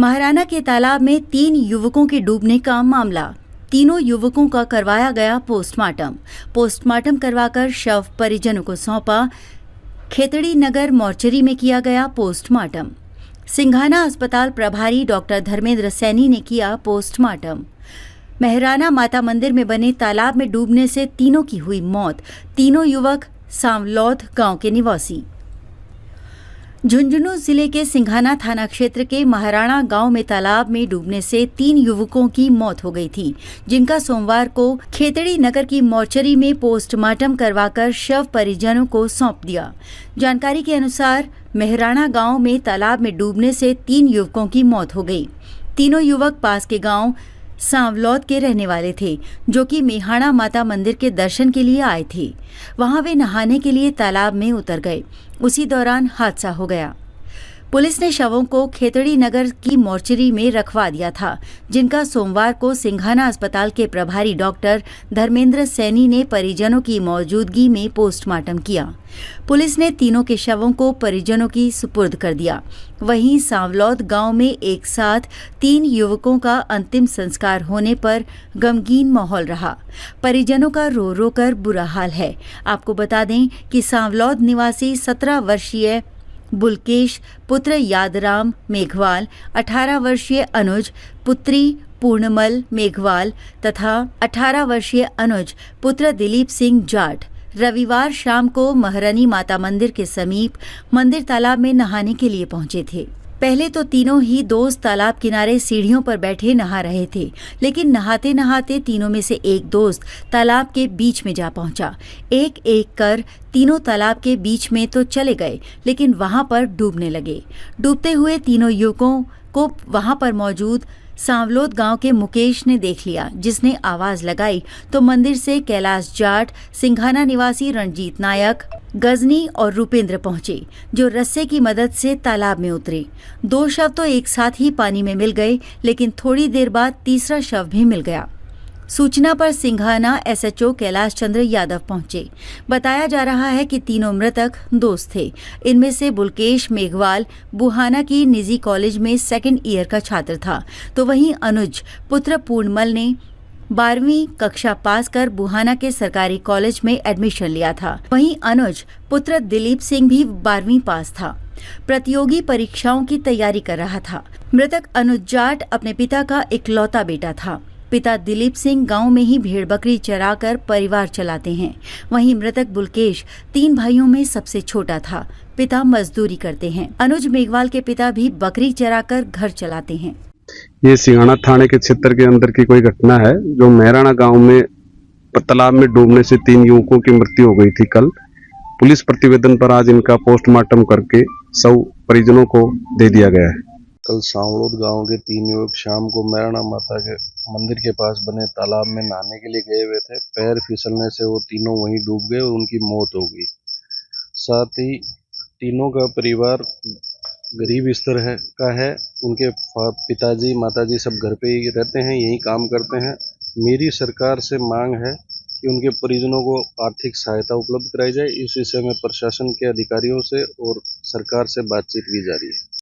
महाराणा के तालाब में 3 युवकों के डूबने का मामला। तीनों युवकों का करवाया गया पोस्टमार्टम। पोस्टमार्टम करवाकर शव परिजनों को सौंपा। खेतड़ी नगर मोर्चरी में किया गया पोस्टमार्टम। सिंघाना अस्पताल प्रभारी डॉक्टर धर्मेंद्र सैनी ने किया पोस्टमार्टम। महाराणा माता मंदिर में बने तालाब में डूबने से तीनों की हुई मौत। तीनों युवक सांवलौद गांव के निवासी। झुंझुनू जिले के सिंघाना थाना क्षेत्र के महाराणा गांव में तालाब में डूबने से 3 युवकों की मौत हो गई थी, जिनका सोमवार को खेतड़ी नगर की मोर्चरी में पोस्टमार्टम करवाकर शव परिजनों को सौंप दिया। जानकारी के अनुसार महाराणा गांव में तालाब में डूबने से 3 युवकों की मौत हो गई। तीनों युवक पास के गांव सांवलौद के रहने वाले थे, जो कि मेहाणा माता मंदिर के दर्शन के लिए आए थे। वहां वे नहाने के लिए तालाब में उतर गए। उसी दौरान हादसा हो गया। पुलिस ने शवों को खेतड़ी नगर की मोर्चरी में रखवा दिया था, जिनका सोमवार को सिंघाना अस्पताल के प्रभारी डॉक्टर धर्मेंद्र सैनी ने परिजनों की मौजूदगी में पोस्टमार्टम किया। पुलिस ने तीनों के शवों को परिजनों की सुपुर्द कर दिया। वहीं सांवलौद गांव में एक साथ 3 युवकों का अंतिम संस्कार होने पर गमगीन माहौल रहा। परिजनों का रो रो कर बुरा हाल है। आपको बता दें कि सांवलौद निवासी 17 वर्षीय बुलकेश पुत्र यादराम मेघवाल, 18 वर्षीय अनुज पुत्री पूर्णमल मेघवाल तथा 18 वर्षीय अनुज पुत्र दिलीप सिंह जाट रविवार शाम को महारानी माता मंदिर के समीप मंदिर तालाब में नहाने के लिए पहुंचे थे। पहले तो तीनों ही दोस्त तालाब किनारे सीढ़ियों पर बैठे नहा रहे थे, लेकिन नहाते नहाते तीनों में से एक दोस्त तालाब के बीच में जा पहुंचा। एक एक कर तीनों तालाब के बीच में तो चले गए, लेकिन वहां पर डूबने लगे। डूबते हुए तीनों युवकों को वहां पर मौजूद सांवलौद गांव के मुकेश ने देख लिया, जिसने आवाज लगाई तो मंदिर से कैलाश जाट, सिंघाना निवासी रणजीत नायक, गजनी और रूपेंद्र पहुंचे, जो रस्से की मदद से तालाब में उतरे। 2 शव तो एक साथ ही पानी में मिल गए, लेकिन थोड़ी देर बाद तीसरा शव भी मिल गया। सूचना पर सिंघाना एसएचओ कैलाश चंद्र यादव पहुंचे। बताया जा रहा है कि तीनों मृतक दोस्त थे। इनमें से बुलकेश मेघवाल बुहाना की निजी कॉलेज में 2nd ईयर का छात्र था, तो वहीं अनुज पुत्र पूर्णमल ने 12वीं कक्षा पास कर बुहाना के सरकारी कॉलेज में एडमिशन लिया था। वहीं अनुज पुत्र दिलीप सिंह भी 12वीं पास था। प्रतियोगी परीक्षाओं की तैयारी कर रहा था। मृतक अनुज जाट अपने पिता का इकलौता बेटा था। पिता दिलीप सिंह गांव में ही भेड़ बकरी चराकर परिवार चलाते हैं। वहीं मृतक बुलकेश 3 भाइयों में सबसे छोटा था। पिता मजदूरी करते हैं। अनुज मेघवाल के पिता भी बकरी चराकर घर चलाते हैं। ये सिंघाना थाने के क्षेत्र के अंदर की कोई घटना है, जो महाराणा गांव में तालाब में डूबने से 3 युवकों की मृत्यु हो गई थी कल। पुलिस प्रतिवेदन पर आज इनका पोस्टमार्टम करके शव परिजनों को दे दिया गया है। कल सांवलौद गांव के 3 युवक शाम को महाराणा माता के मंदिर के पास बने तालाब में नहाने के लिए गए हुए थे। पैर फिसलने से वो तीनों वहीं डूब गए और उनकी मौत हो गई। साथ ही तीनों का परिवार गरीब स्तर का है। उनके पिताजी माताजी सब घर पे ही रहते हैं, यही काम करते हैं। मेरी सरकार से मांग है कि उनके परिजनों को आर्थिक सहायता उपलब्ध कराई जाए। इस विषय में प्रशासन के अधिकारियों से और सरकार से बातचीत की जा रही है।